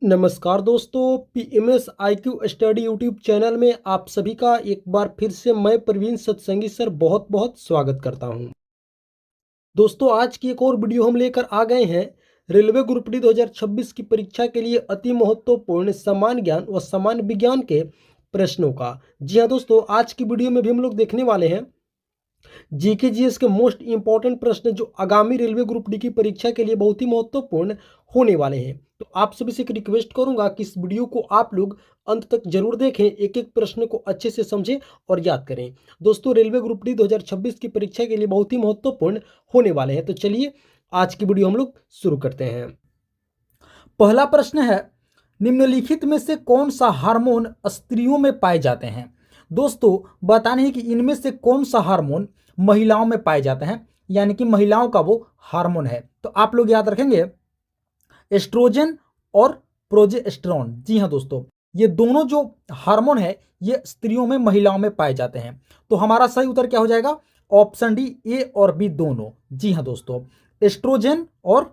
नमस्कार दोस्तों, PMS IQ study YouTube channel में आप सभी का एक बार फिर से मैं प्रवीण सत्संगी सर बहुत बहुत स्वागत करता हूं। दोस्तों, आज की एक और वीडियो हम लेकर आ गए हैं रेलवे ग्रुप डी 2026 की परीक्षा के लिए अति महत्वपूर्ण सामान्य ज्ञान व सामान्य विज्ञान के प्रश्नों का। जी हाँ दोस्तों, आज की वीडियो में भी हम लोग देखने वाले हैं जीके जीएस के मोस्ट इंपॉर्टेंट प्रश्न जो आगामी रेलवे ग्रुप डी की परीक्षा के लिए बहुत ही महत्वपूर्ण होने वाले हैं। तो आप सभी से एक रिक्वेस्ट करूंगा कि इस वीडियो को आप लोग अंत तक जरूर देखें, एक एक प्रश्न को अच्छे से समझें और याद करें। दोस्तों, रेलवे ग्रुप डी 2026 की परीक्षा के लिए बहुत ही महत्वपूर्ण होने वाले हैं। तो चलिए आज की वीडियो हम लोग शुरू करते हैं। पहला प्रश्न है, निम्नलिखित में से कौन सा हार्मोन स्त्रियों में पाए जाते हैं? दोस्तों, बताने है कि इनमें से कौन सा हार्मोन महिलाओं में पाए जाते हैं, यानी कि महिलाओं का वो हार्मोन है। तो आप लोग याद रखेंगे एस्ट्रोजन और प्रोजेस्टेरोन। जी हाँ दोस्तों, ये दोनों जो हार्मोन है ये स्त्रियों में महिलाओं में पाए जाते हैं। तो हमारा सही उत्तर क्या हो जाएगा? ऑप्शन डी, ए और बी दोनों। जी हाँ दोस्तों, एस्ट्रोजन और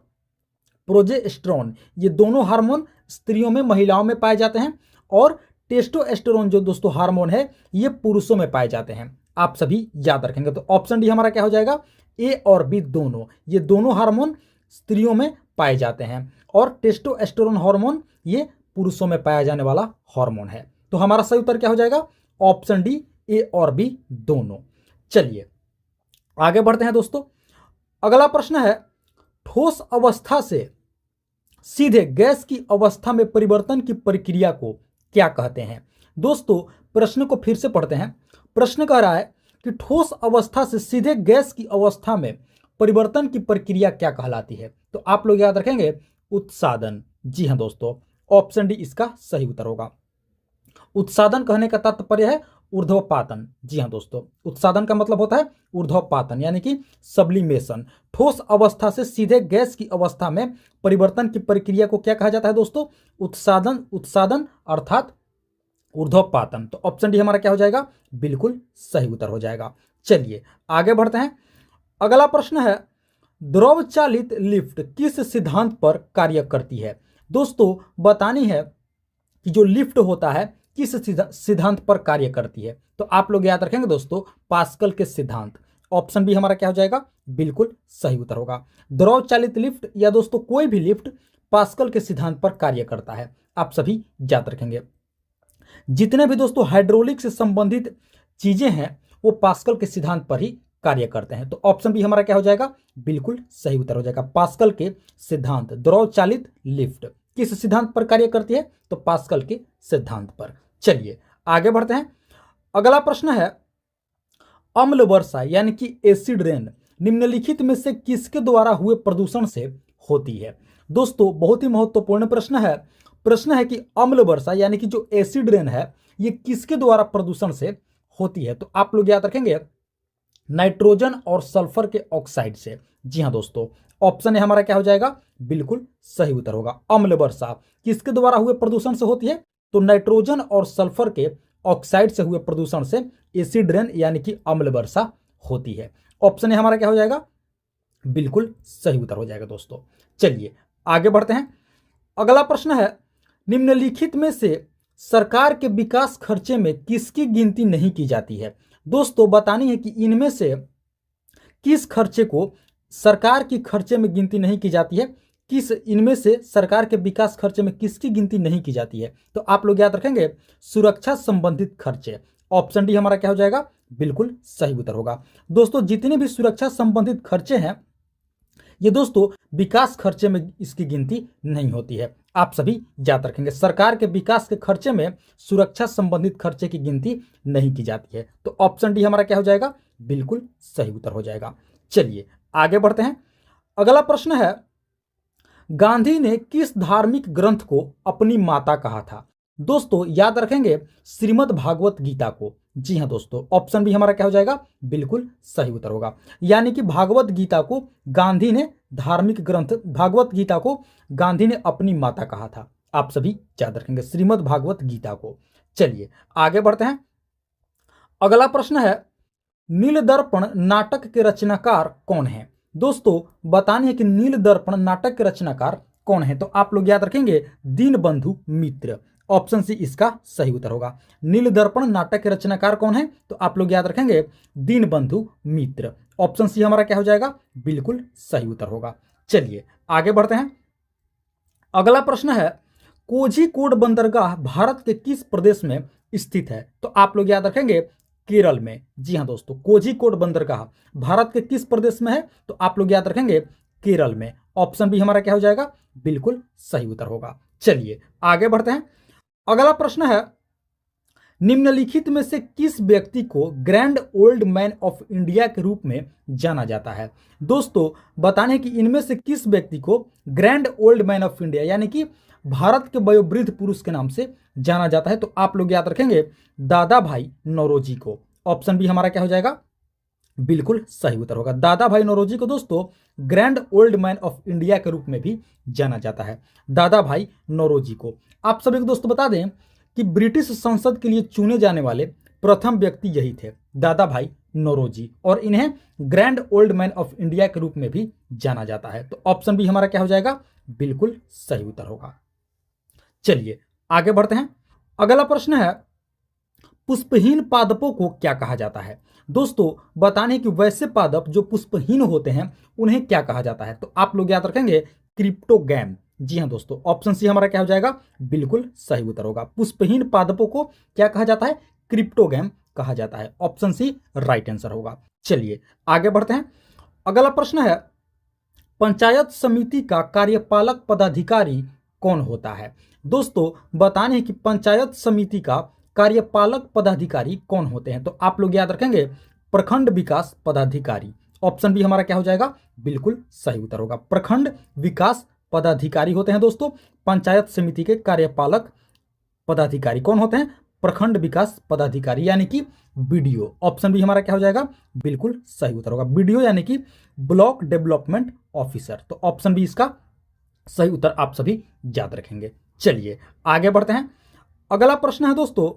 प्रोजेस्टेरोन ये दोनों हार्मोन स्त्रियों में महिलाओं में पाए जाते हैं, और टेस्टोस्टेरोन जो दोस्तों हार्मोन है ये पुरुषों में पाए जाते हैं। आप सभी याद रखेंगे। तो ऑप्शन डी हमारा क्या हो जाएगा? ए और बी दोनों, ये दोनों हार्मोन स्त्रियों में पाए जाते हैं, और टेस्टोस्टेरोन हार्मोन ये पुरुषों में पाया जाने वाला हार्मोन है। तो हमारा सही उत्तर क्या हो जाएगा? ऑप्शन डी, ए और बी दोनों। चलिए आगे बढ़ते हैं दोस्तों। अगला प्रश्न है, ठोस अवस्था से सीधे गैस की अवस्था में परिवर्तन की प्रक्रिया को क्या कहते हैं? दोस्तों, प्रश्न को फिर से पढ़ते हैं। प्रश्न कह रहा है कि ठोस अवस्था से सीधे गैस की अवस्था में परिवर्तन की प्रक्रिया क्या कहलाती है? तो आप लोग याद रखेंगे उत्सादन। जी हाँ दोस्तों, ऑप्शन डी इसका सही उत्तर होगा। उत्सादन कहने का तात्पर्य है ऊर्ध्वपातन। जी हाँ दोस्तों, उत्सादन का मतलब होता है ऊर्ध्वपातन, यानी कि सब्लिमेशन। ठोस अवस्था से सीधे गैस की अवस्था में परिवर्तन की प्रक्रिया को क्या कहा जाता है दोस्तों? उत्सादन। उत्सादन अर्थात ऊर्ध्वपातन। तो ऑप्शन डी हमारा क्या हो जाएगा? बिल्कुल सही उत्तर हो जाएगा। चलिए आगे बढ़ते हैं। अगला प्रश्न है, द्रव चालित लिफ्ट किस सिद्धांत पर कार्य करती है? दोस्तों, बतानी है कि जो लिफ्ट होता है किस सिद्धांत पर कार्य करती है। तो आप लोग याद रखेंगे दोस्तों पास्कल के सिद्धांत। ऑप्शन बी हमारा क्या हो जाएगा? बिल्कुल सही उत्तर होगा। द्रव चालित लिफ्ट या दोस्तों कोई भी लिफ्ट पास्कल के सिद्धांत पर कार्य करता है। आप सभी याद रखेंगे। जितने भी दोस्तों हाइड्रोलिक से संबंधित चीजें हैं वो पास्कल के सिद्धांत पर ही कार्य करते हैं। तो ऑप्शन बी हमारा क्या हो जाएगा? बिल्कुल सही उत्तर हो जाएगा। पास्कल के सिद्धांत, द्रव चालित लिफ्ट किस सिद्धांत पर कार्य करती है? तो पास्कल के सिद्धांत पर। चलिए आगे बढ़ते हैं। अगला प्रश्न है, अम्ल वर्षा यानी कि एसिड रेन निम्नलिखित में से किसके द्वारा हुए प्रदूषण से होती है? दोस्तों, बहुत ही महत्वपूर्ण प्रश्न है। प्रश्न है कि अम्ल वर्षा यानी कि जो एसिड रेन है ये किसके द्वारा प्रदूषण से होती है? तो आप लोग याद रखेंगे नाइट्रोजन और सल्फर के ऑक्साइड से। जी हाँ दोस्तों, ऑप्शन ए हमारा क्या हो जाएगा? बिल्कुल सही उत्तर होगा। अम्ल वर्षा किसके द्वारा हुए प्रदूषण से होती है? तो नाइट्रोजन और सल्फर के ऑक्साइड से हुए प्रदूषण से एसिड रेन यानी कि अम्ल वर्षा होती है। ऑप्शन ए हमारा क्या हो जाएगा? बिल्कुल सही उत्तर हो जाएगा दोस्तों। चलिए आगे बढ़ते हैं। अगला प्रश्न है, निम्नलिखित में से सरकार के विकास खर्चे में किसकी गिनती नहीं की जाती है? दोस्तों, बतानी है कि इनमें से किस खर्चे को सरकार की खर्चे में गिनती नहीं की जाती है, किस इनमें से सरकार के विकास खर्चे में किसकी गिनती नहीं की जाती है? तो आप लोग याद रखेंगे सुरक्षा संबंधित खर्चे। ऑप्शन डी हमारा क्या हो जाएगा? बिल्कुल सही उत्तर होगा। दोस्तों, जितने भी सुरक्षा संबंधित खर्चे हैं ये दोस्तों विकास खर्चे में इसकी गिनती नहीं होती है। आप सभी याद रखेंगे सरकार के विकास के खर्चे में सुरक्षा संबंधित खर्चे की गिनती नहीं की जाती है। तो ऑप्शन डी हमारा क्या हो जाएगा? बिल्कुल सही उत्तर हो जाएगा। चलिए आगे बढ़ते हैं। अगला प्रश्न है, गांधी ने किस धार्मिक ग्रंथ को अपनी माता कहा था? दोस्तों, याद रखेंगे श्रीमद् भागवत गीता को। जी हाँ दोस्तों, ऑप्शन बी हमारा क्या हो जाएगा? बिल्कुल सही उत्तर होगा। यानी कि भागवत गीता को गांधी ने धार्मिक ग्रंथ भागवत गीता को गांधी ने अपनी माता कहा था। आप सभी याद रखेंगे श्रीमद् भागवत गीता को। चलिए आगे बढ़ते हैं। अगला प्रश्न है, नील दर्पण नाटक के रचनाकार कौन है? दोस्तों, बतानी है कि नील दर्पण नाटक के रचनाकार कौन है? तो आप लोग याद रखेंगे दीनबंधु मित्र। ऑप्शन सी इसका सही उत्तर होगा। नीलदर्पण नाटक के रचनाकार कौन है? तो आप लोग याद रखेंगे दीनबंधु मित्र। ऑप्शन सी हमारा क्या हो जाएगा? बिल्कुल सही उत्तर होगा। चलिए आगे बढ़ते हैं। अगला प्रश्न है कोझिकोड बंदरगाह भारत के किस प्रदेश में स्थित है? तो आप लोग याद रखेंगे केरल में। जी हाँ दोस्तों, कोझिकोड बंदरगाह भारत के किस प्रदेश में है? तो आप लोग याद रखेंगे केरल में। ऑप्शन बी हमारा क्या हो जाएगा? बिल्कुल सही उत्तर होगा। चलिए आगे बढ़ते हैं। अगला प्रश्न है निम्नलिखित में से किस व्यक्ति को grand old man of India के रूप में जाना जाता है? दोस्तों बताने कि इनमें से किस व्यक्ति को grand old man of India यानी कि भारत के वयोवृद्ध पुरुष के नाम से जाना जाता है? तो आप लोग याद रखेंगे दादा भाई नौरोजी को। ऑप्शन बी हमारा क्या हो जाएगा? बिल्कुल सही उत्तर होगा। दादा भाई नौरोजी को दोस्तों grand old man of India के रूप में भी जाना जाता है, दादा भाई नौरोजी को। आप सभी को दोस्तों बता दें कि ब्रिटिश संसद के लिए चुने जाने वाले प्रथम व्यक्ति यही थे, दादा भाई नौरोजी, और इन्हें grand old man of India के रूप में भी जाना जाता है। तो ऑप्शन बी हमारा क्या हो जाएगा? बिल्कुल सही उत्तर होगा। चलिए आगे बढ़ते हैं। अगला प्रश्न है पुष्पहीन पादपों को क्या कहा जाता है? दोस्तों बताने कि वैसे पादप जो पुष्पहीन होते हैं उन्हें क्या कहा जाता है? तो आप लोग याद रखेंगे क्रिप्टोगैम। जी हाँ दोस्तों, ऑप्शन सी हमारा क्या हो जाएगा? बिल्कुल सही उत्तर होगा। पुष्पहीन पादपों को क्या कहा जाता है? क्रिप्टोगैम कहा जाता है। ऑप्शन सी राइट आंसर होगा। चलिए आगे बढ़ते हैं। अगला प्रश्न है पंचायत समिति का कार्यपालक पदाधिकारी कौन होता है? दोस्तों बताने कि पंचायत समिति का कार्यपालक पदाधिकारी कौन होते हैं? तो आप लोग याद रखेंगे प्रखंड विकास पदाधिकारी। ऑप्शन बी हमारा क्या हो जाएगा? बिल्कुल सही उत्तर होगा। प्रखंड विकास पदाधिकारी होते हैं दोस्तों पंचायत समिति के कार्यपालक पदाधिकारी। कौन होते हैं? प्रखंड विकास पदाधिकारी यानी कि बीडीओ। ऑप्शन बी हमारा क्या हो जाएगा? बिल्कुल सही उत्तर होगा। बीडीओ यानी कि ब्लॉक डेवलपमेंट ऑफिसर। तो ऑप्शन बी इसका सही उत्तर आप सभी याद रखेंगे। चलिए आगे बढ़ते हैं। अगला प्रश्न है दोस्तों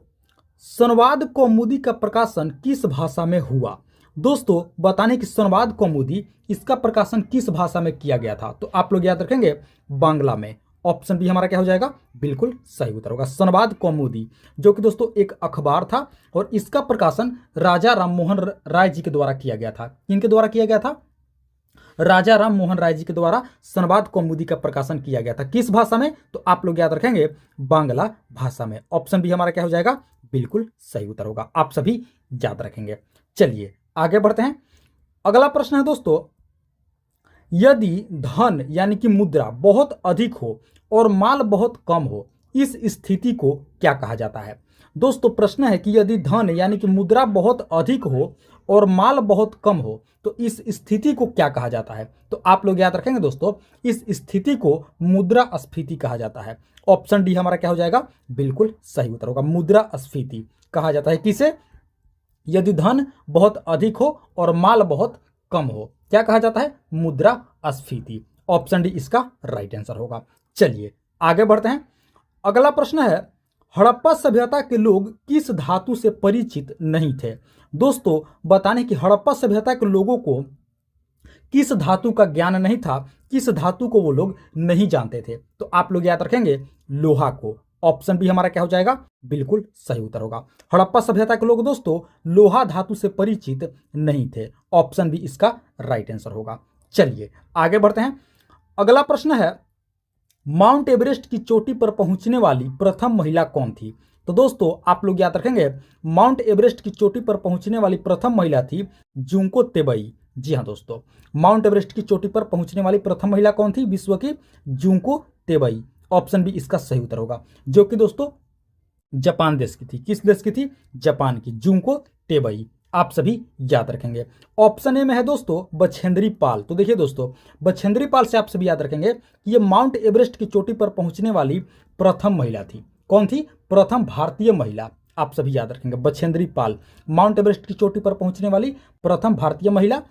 संवाद कौमुदी का प्रकाशन किस भाषा में हुआ? दोस्तों बताने कि संवाद कौमुदी इसका प्रकाशन किस भाषा में किया गया था? तो आप लोग याद रखेंगे बांग्ला में। ऑप्शन बी हमारा क्या हो जाएगा? बिल्कुल सही उत्तर होगा। संवाद कौमुदी जो कि दोस्तों एक अखबार था और इसका प्रकाशन राजा राममोहन राय जी के द्वारा किया गया था। किनके द्वारा किया गया था? राजा राममोहन राय जी के द्वारा संवाद कौमुदी का प्रकाशन किया गया था। किस भाषा में? तो आप लोग याद रखेंगे बांग्ला भाषा में। ऑप्शन बी हमारा क्या हो जाएगा? बिल्कुल सही उत्तर होगा। आप सभी याद रखेंगे। चलिए आगे बढ़ते हैं। अगला प्रश्न है दोस्तों यदि धन यानी कि मुद्रा बहुत अधिक हो और माल बहुत कम हो इस स्थिति को क्या कहा जाता है? दोस्तों प्रश्न है कि यदि धन यानी कि मुद्रा बहुत अधिक हो और माल बहुत कम हो तो इस स्थिति को क्या कहा जाता है? तो आप लोग याद रखेंगे दोस्तों इस स्थिति को मुद्रास्फीति कहा जाता है। ऑप्शन डी हमारा क्या हो जाएगा? बिल्कुल सही उत्तर होगा। मुद्रास्फीति कहा जाता है किसे? यदि धन बहुत अधिक हो और माल बहुत कम हो क्या कहा जाता है? मुद्रास्फीति। ऑप्शन डी इसका राइट आंसर होगा। चलिए आगे बढ़ते हैं। अगला प्रश्न है हड़प्पा सभ्यता के लोग किस धातु से परिचित नहीं थे? दोस्तों बताने कि हड़प्पा सभ्यता के लोगों को किस धातु का ज्ञान नहीं था, किस धातु को वो लोग नहीं जानते थे? तो आप लोग याद रखेंगे लोहा को। ऑप्शन बी हमारा क्या हो जाएगा? बिल्कुल सही उत्तर होगा। हड़प्पा सभ्यता के लोग दोस्तों लोहा धातु से परिचित नहीं थे। ऑप्शन बी इसका राइट आंसर होगा। चलिए आगे बढ़ते हैं। अगला प्रश्न है माउंट एवरेस्ट की चोटी पर पहुंचने वाली प्रथम महिला कौन थी? तो दोस्तों आप लोग याद रखेंगे माउंट एवरेस्ट की चोटी पर पहुंचने वाली प्रथम महिला थी जुंको तेबई। जी हाँ दोस्तों, माउंट एवरेस्ट की चोटी पर पहुंचने वाली प्रथम महिला कौन थी? विश्व की जुंको तेबई। ऑप्शन बी इसका सही उत्तर होगा, जो कि दोस्तों जापान देश की थी। किस देश की थी? जापान की, जुंको तेबई। आप सभी याद रखेंगे। ऑप्शन ए में है दोस्तों बछेंद्री पाल। तो देखिए दोस्तों बछेंद्री पाल से आप सभी याद रखेंगे कि ये माउंट एवरेस्ट की चोटी पर पहुंचने वाली प्रथम महिला थी। कौन थी? प्रथम भारतीय महिला। आप सभी याद रखेंगे बछेंद्री पाल माउंट एवरेस्ट की चोटी पर पहुंचने वाली प्रथम भारतीय महिला।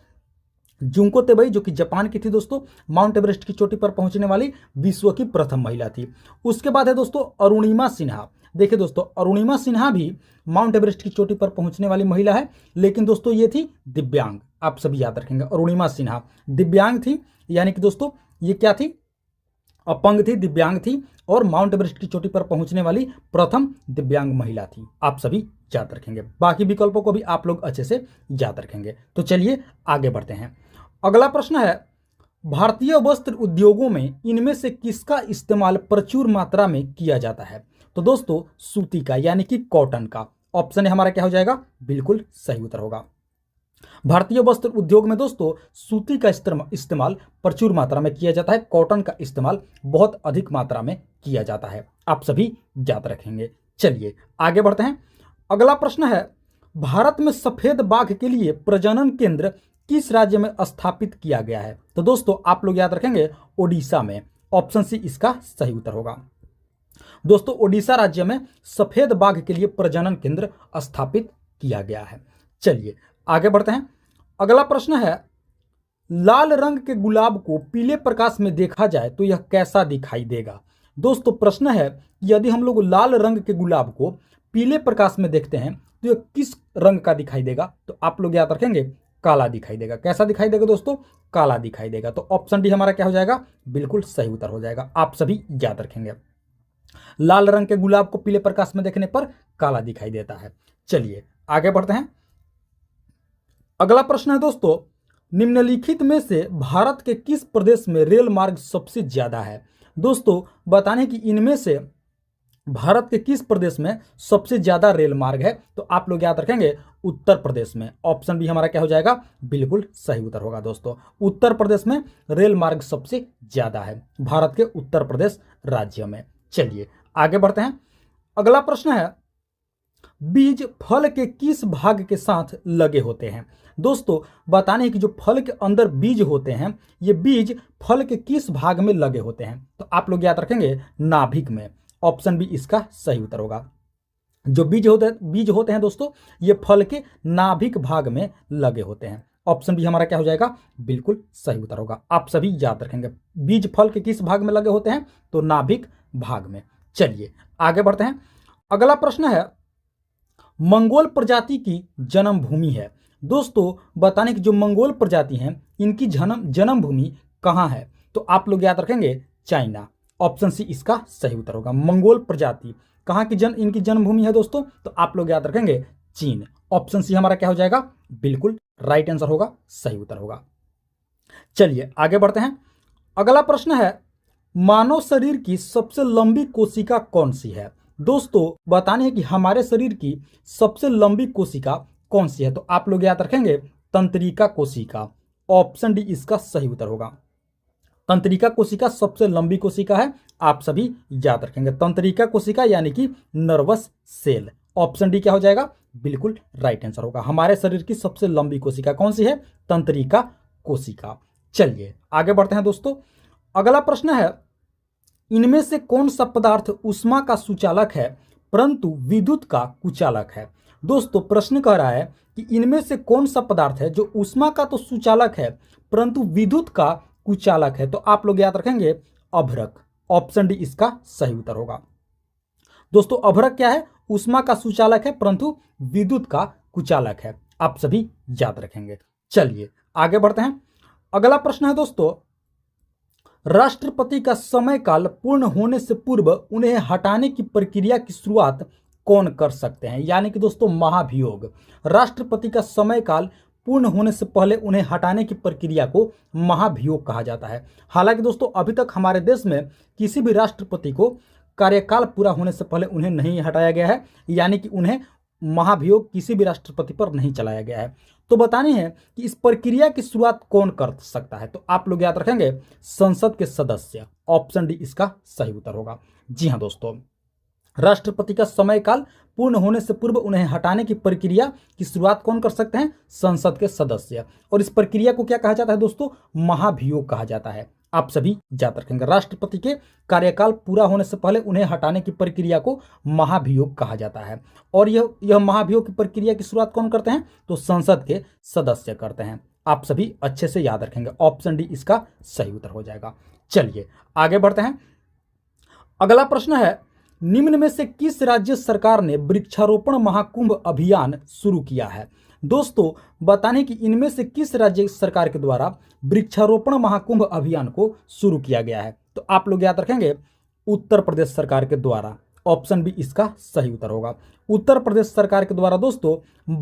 जुंको तेबई जो कि जापान की थी दोस्तों, माउंट एवरेस्ट की चोटी पर पहुंचने वाली विश्व की प्रथम महिला थी। उसके बाद है दोस्तों अरुणिमा सिन्हा। देखिए दोस्तों अरुणिमा सिन्हा भी माउंट एवरेस्ट की चोटी पर पहुंचने वाली महिला है, लेकिन दोस्तों ये थी दिव्यांग। आप सभी याद रखेंगे अरुणिमा सिन्हा दिव्यांग थी, यानी कि दोस्तों ये क्या थी? अपंग थी, दिव्यांग थी और माउंट एवरेस्ट की चोटी पर पहुंचने वाली प्रथम दिव्यांग महिला थी। आप सभी याद रखेंगे, बाकी विकल्पों को भी आप लोग अच्छे से याद रखेंगे। तो चलिए आगे बढ़ते हैं। अगला प्रश्न है, भारतीय वस्त्र उद्योगों में इनमें से किसका इस्तेमाल प्रचुर मात्रा में किया जाता है? तो दोस्तों सूती का यानी कि कॉटन का। ऑप्शन हमारा क्या हो जाएगा? बिल्कुल सही उत्तर होगा। भारतीय वस्त्र उद्योग में दोस्तों सूती का इस्तेमाल प्रचुर मात्रा में किया जाता है, कॉटन का इस्तेमाल बहुत अधिक मात्रा में किया जाता है। आप सभी याद रखेंगे। चलिए आगे बढ़ते हैं। अगला प्रश्न है, भारत में सफेद बाघ के लिए प्रजनन केंद्र किस राज्य में स्थापित किया गया है? तो दोस्तों आप लोग याद रखेंगे ओडिशा में। ऑप्शन सी इसका सही उत्तर होगा। दोस्तों ओडिशा राज्य में सफेद बाघ के लिए प्रजनन केंद्र स्थापित किया गया है। चलिए आगे बढ़ते हैं। अगला प्रश्न है, लाल रंग के गुलाब को पीले प्रकाश में देखा जाए तो यह कैसा दिखाई देगा? दोस्तों प्रश्न है, यदि हम लोग लाल रंग के गुलाब को पीले प्रकाश में देखते हैं तो यह किस रंग का दिखाई देगा? तो आप लोग याद रखेंगे काला दिखाई देगा। कैसा दिखाई देगा दोस्तों? काला दिखाई देगा। तो ऑप्शन डी हमारा क्या हो जाएगा? बिल्कुल सही उत्तर हो जाएगा। आप सभी याद रखेंगे, लाल रंग के गुलाब को पीले प्रकाश में देखने पर काला दिखाई देता है। चलिए आगे बढ़ते हैं। अगला प्रश्न है दोस्तों, निम्नलिखित में से भारत के किस प्रदेश में रेल मार्ग सबसे ज्यादा है? दोस्तों बताने कि इनमें से भारत के किस प्रदेश में सबसे ज्यादा रेल मार्ग है? तो आप लोग याद रखेंगे उत्तर प्रदेश में। ऑप्शन बी हमारा क्या हो जाएगा? बिल्कुल सही उत्तर होगा दोस्तों। उत्तर प्रदेश में रेल मार्ग सबसे ज्यादा है, भारत के उत्तर प्रदेश राज्य में। चलिए आगे बढ़ते हैं। अगला प्रश्न है, बीज फल के किस भाग के साथ लगे होते हैं? दोस्तों बताने कि जो फल के अंदर बीज होते हैं, ये बीज फल के किस भाग में लगे होते हैं? तो आप लोग याद रखेंगे नाभिक में। ऑप्शन बी इसका सही उत्तर होगा। जो बीज होते हैं दोस्तों, ये फल के नाभिक भाग में लगे होते हैं। ऑप्शन बी हमारा क्या हो जाएगा? बिल्कुल सही उत्तर होगा। आप सभी याद रखेंगे, बीज फल के किस भाग में लगे होते हैं? तो नाभिक भाग में। चलिए आगे बढ़ते हैं। अगला प्रश्न है, मंगोल प्रजाति की जन्म भूमि है। दोस्तों बताने कि जो मंगोल प्रजाति हैं, इनकी जन्म भूमि कहाँ है? तो आप लोग याद रखेंगे चाइना। ऑप्शन सी इसका सही उत्तर होगा। मंगोल प्रजाति कहाँ की इनकी जन्मभूमि है दोस्तों? तो आप लोग याद रखेंगे चीन। ऑप्शन सी हमारा क्या हो जाएगा? बिल्कुल राइट आंसर होगा, सही उत्तर होगा। चलिए आगे बढ़ते हैं। अगला प्रश्न है, मानव शरीर की सबसे लंबी कोशिका कौन सी है? दोस्तों बताने हैं कि हमारे शरीर की सबसे लंबी कोशिका कौन सी है? तो आप लोग याद रखेंगे तंत्रिका कोशिका। ऑप्शन डी इसका सही उत्तर होगा। तंत्रिका कोशिका सबसे लंबी कोशिका है। आप सभी याद रखेंगे तंत्रिका कोशिका यानी कि नर्वस सेल। ऑप्शन डी क्या हो जाएगा? बिल्कुल राइट आंसर होगा। हमारे शरीर की सबसे लंबी कोशिका कौन सी है? तंत्रिका कोशिका। चलिए आगे बढ़ते हैं दोस्तों। अगला प्रश्न है, इनमें से कौन सा पदार्थ ऊष्मा का सुचालक है परंतु विद्युत का कुचालक है? दोस्तों प्रश्न कह रहा है कि इनमें से कौन सा पदार्थ है जो ऊष्मा का तो सुचालक है परंतु विद्युत का कुचालक है? तो आप लोग याद रखेंगे अभ्रक। ऑप्शन डी इसका सही उत्तर होगा। दोस्तों अभ्रक क्या है? ऊष्मा का सुचालक है परंतु विद्युत का कुचालक है। आप सभी याद रखेंगे। चलिए आगे बढ़ते हैं। अगला प्रश्न है दोस्तों, राष्ट्रपति का समय काल पूर्ण होने से पूर्व उन्हें हटाने की प्रक्रिया की शुरुआत कौन कर सकते हैं? यानी कि दोस्तों महाभियोग। राष्ट्रपति का समय काल पूर्ण होने से पहले उन्हें हटाने की प्रक्रिया को महाभियोग कहा जाता है। हालांकि दोस्तों अभी तक हमारे देश में किसी भी राष्ट्रपति को कार्यकाल पूरा होने से पहले उन्हें नहीं हटाया गया है, यानी कि उन्हें महाभियोग किसी भी राष्ट्रपति पर नहीं चलाया गया है। तो बताने हैं कि इस प्रक्रिया की शुरुआत कौन कर सकता है? तो आप लोग याद रखेंगे संसद के सदस्य। ऑप्शन डी इसका सही उत्तर होगा। जी हाँ दोस्तों, राष्ट्रपति का समय काल पूर्ण होने से पूर्व उन्हें हटाने की प्रक्रिया की शुरुआत कौन कर सकते हैं? संसद के सदस्य। और इस प्रक्रिया को क्या कहा जाता है दोस्तों? महाभियोग कहा जाता है। आप सभी याद रखेंगे, राष्ट्रपति के कार्यकाल पूरा होने से पहले उन्हें हटाने की प्रक्रिया को महाभियोग कहा जाता है। और यह महाभियोग की प्रक्रिया की शुरुआत कौन करते हैं? तो संसद के सदस्य करते हैं। आप सभी अच्छे से याद रखेंगे। ऑप्शन डी इसका सही उत्तर हो जाएगा। चलिए आगे बढ़ते हैं। अगला प्रश्न है, निम्न में से किस राज्य सरकार ने वृक्षारोपण महाकुंभ अभियान शुरू किया है? दोस्तों बताने कि इनमें से किस राज्य सरकार के द्वारा वृक्षारोपण महाकुंभ अभियान को शुरू किया गया है? तो आप लोग याद रखेंगे उत्तर प्रदेश सरकार के द्वारा। ऑप्शन बी इसका सही उत्तर होगा। उत्तर प्रदेश सरकार के द्वारा दोस्तों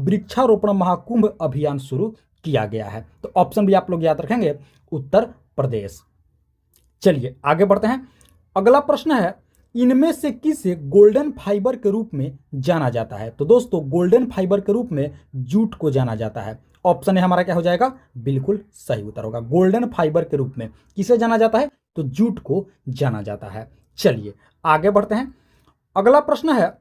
वृक्षारोपण महाकुंभ अभियान शुरू किया गया है। तो ऑप्शन बी आप लोग याद रखेंगे उत्तर प्रदेश। चलिए आगे बढ़ते हैं। अगला प्रश्न है, इनमें से किसे गोल्डन फाइबर के रूप में जाना जाता है? तो दोस्तों गोल्डन फाइबर के रूप में जूट को जाना जाता है। ऑप्शन है हमारा क्या हो जाएगा? बिल्कुल सही उत्तर होगा। गोल्डन फाइबर के रूप में किसे जाना जाता है? तो जूट को जाना जाता है। चलिए आगे बढ़ते हैं। अगला प्रश्न है,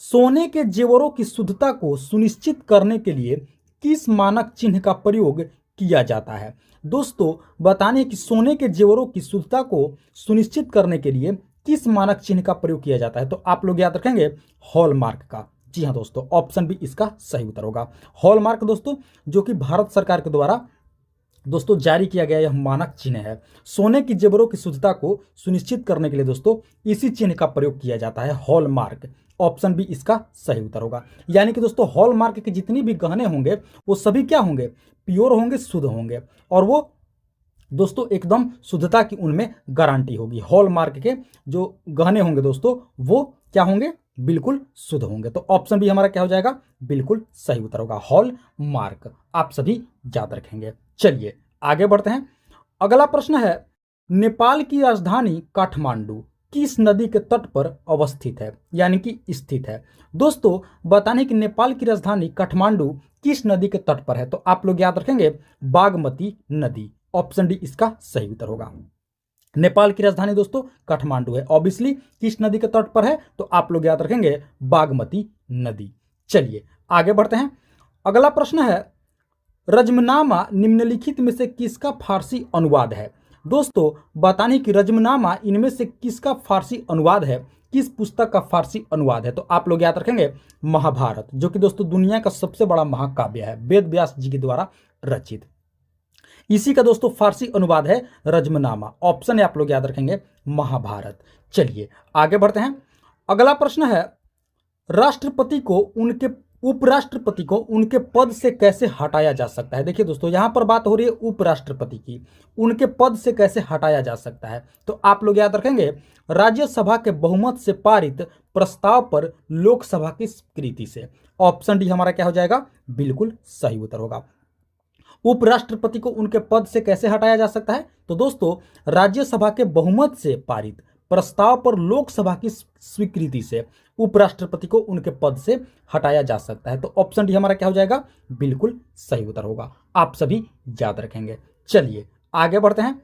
सोने के जेवरों की शुद्धता को सुनिश्चित करने के लिए किस मानक चिन्ह का प्रयोग किया जाता है? दोस्तों बताने कि सोने के जेवरों की शुद्धता को सुनिश्चित करने के लिए किस मानक चिन्ह का प्रयोग किया जाता है? तो आप लोग याद रखेंगे हॉलमार्क का। जी हाँ दोस्तों, ऑप्शन बी इसका सही उत्तर होगा। हॉलमार्क दोस्तों जो कि भारत सरकार के द्वारा दोस्तों जारी किया गया यह मानक चिन्ह है। सोने की जेवरों की शुद्धता को सुनिश्चित करने के लिए दोस्तों इसी चिन्ह का प्रयोग किया जाता है, हॉलमार्क। ऑप्शन बी इसका सही उत्तर होगा। यानी कि दोस्तों हॉलमार्क के जितनी भी गहने होंगे वो सभी क्या होंगे? प्योर होंगे, शुद्ध होंगे, और वो दोस्तों एकदम शुद्धता की उनमें गारंटी होगी। हॉलमार्क के जो गहने होंगे दोस्तों वो क्या होंगे? बिल्कुल शुद्ध होंगे। तो ऑप्शन बी हमारा क्या हो जाएगा? बिल्कुल सही उत्तर होगा, हॉलमार्क। आप सभी याद रखेंगे। चलिए आगे बढ़ते हैं। अगला प्रश्न है, नेपाल की राजधानी काठमांडू किस नदी के तट पर अवस्थित है, यानी कि स्थित है? दोस्तों बताने कि नेपाल की राजधानी काठमांडू किस नदी के तट पर है? तो आप लोग याद रखेंगे बागमती नदी। ऑप्शन डी इसका सही उत्तर होगा। नेपाल की राजधानी दोस्तों काठमांडू है, ऑब्वियसली किस नदी के तट पर है? तो आप लोग याद रखेंगे बागमती नदी। चलिए आगे बढ़ते हैं। अगला प्रश्न है, रजमनामा निम्नलिखित में से किसका फारसी अनुवाद है? दोस्तों बताने कि रजमनामा इनमें से किसका फारसी अनुवाद है, किस पुस्तक का फारसी अनुवाद है? तो आप लोग याद रखेंगे महाभारत, जो कि दोस्तों दुनिया का सबसे बड़ा महाकाव्य है, वेद व्यास जी के द्वारा रचित। इसी का दोस्तों फारसी अनुवाद है रजमनामा। ऑप्शन है आप लोग याद रखेंगे महाभारत। चलिए आगे बढ़ते हैं। अगला प्रश्न है, राष्ट्रपति को उनके उपराष्ट्रपति को उनके पद से कैसे हटाया जा सकता है? देखिए दोस्तों यहां पर बात हो रही है उपराष्ट्रपति की, उनके पद से कैसे हटाया जा सकता है? तो आप लोग याद रखेंगे राज्यसभा के बहुमत से पारित प्रस्ताव पर लोकसभा की स्वीकृति से। ऑप्शन डी हमारा क्या हो जाएगा? बिल्कुल सही उत्तर होगा। उपराष्ट्रपति को उनके पद से कैसे हटाया जा सकता है? तो दोस्तों राज्यसभा के बहुमत से पारित प्रस्ताव पर लोकसभा की स्वीकृति से उपराष्ट्रपति को उनके पद से हटाया जा सकता है। तो ऑप्शन डी हमारा क्या हो जाएगा? बिल्कुल सही उत्तर होगा। आप सभी याद रखेंगे। चलिए आगे बढ़ते हैं।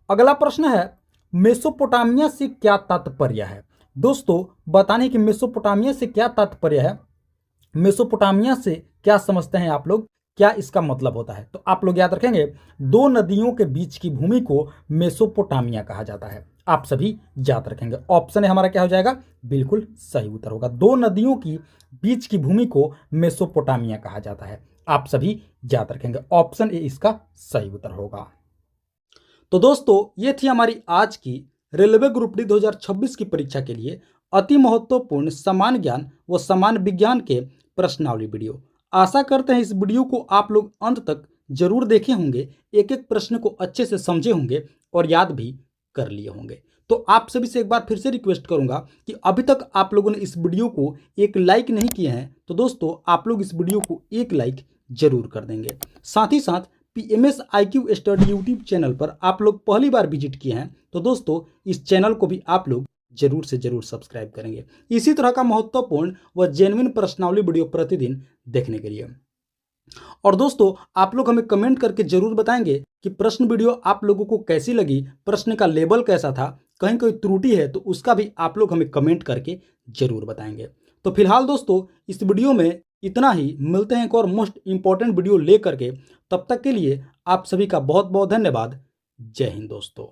अगला प्रश्न है, मेसोपोटामिया से क्या तात्पर्य है? दोस्तों बताने कि मेसोपोटामिया से क्या तात्पर्य है, मेसोपोटामिया से क्या समझते हैं आप लोग, क्या इसका मतलब होता है? तो आप लोग याद रखेंगे दो नदियों के बीच की भूमि को मेसोपोटामिया कहा जाता है। आप सभी याद रखेंगे। ऑप्शन है हमारा क्या हो जाएगा? बिल्कुल सही उत्तर होगा। दो नदियों की बीच की भूमि को मेसोपोटामिया कहा जाता है। आप सभी याद रखेंगे। ऑप्शन ए इसका सही उत्तर होगा। तो दोस्तों ये थी हमारी आज की रेलवे ग्रुप डी 2026 की परीक्षा के लिए अति महत्वपूर्ण समान ज्ञान व समान विज्ञान के प्रश्नावली वीडियो। आशा करते हैं इस वीडियो को आप लोग अंत तक जरूर देखे होंगे, एक एक प्रश्न को अच्छे से समझे होंगे और याद भी कर लिए होंगे। तो आप सभी से एक बार फिर से रिक्वेस्ट करूंगा कि अभी तक आप लोगों ने इस वीडियो को एक लाइक नहीं किए हैं तो दोस्तों आप लोग इस वीडियो को एक लाइक जरूर कर देंगे। साथ ही साथ PMS IQ study YouTube channel पर आप लोग पहली बार विजिट किए हैं तो दोस्तों इस चैनल को भी आप लोग जरूर से जरूर सब्सक्राइब करेंगे इसी तरह का महत्वपूर्ण व जेन्युइन प्रश्नावली वीडियो प्रतिदिन देखने के लिए। और दोस्तों आप लोग हमें कमेंट करके जरूर बताएंगे कि प्रश्न वीडियो आप लोगों को कैसी लगी, प्रश्न का लेवल कैसा था, कहीं कोई त्रुटि है तो उसका भी आप लोग हमें कमेंट करके जरूर बताएंगे। तो फिलहाल दोस्तों इस वीडियो में इतना ही, मिलते हैं एक और मोस्ट इंपॉर्टेंट वीडियो लेकर के। तब तक के लिए आप सभी का बहुत बहुत धन्यवाद। जय हिंद दोस्तों।